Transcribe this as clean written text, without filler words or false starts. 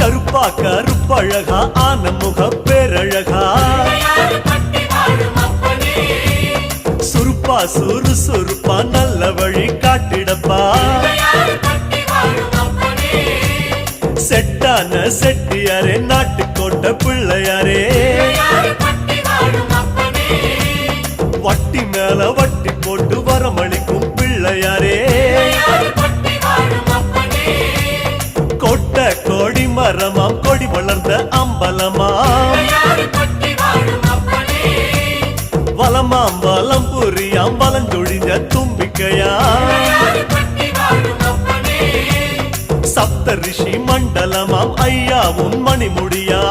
கருப்பா கருப்பழகா ஆன முக பேரழகா சுருப்பா சுறுசுறுப்பா நல்ல வழி காட்டிடப்பா செட்டான செட்டியாரே நாட்டுக்கோட்டை பிள்ளையாரே வட்டி மேல வட்டி போட்டு வரமளிக்கும் பிள்ளையாரே கொட்ட கோடி மரமாம் கொடி வளர்ந்த அம்பலமாம் வலமாம் வலம் புரியாம் வலஞ்சொழிஞ்ச தும்பிக்கையா சப்த ரிஷி மண்டலமாம் ஐயா உன் மணிமுடியா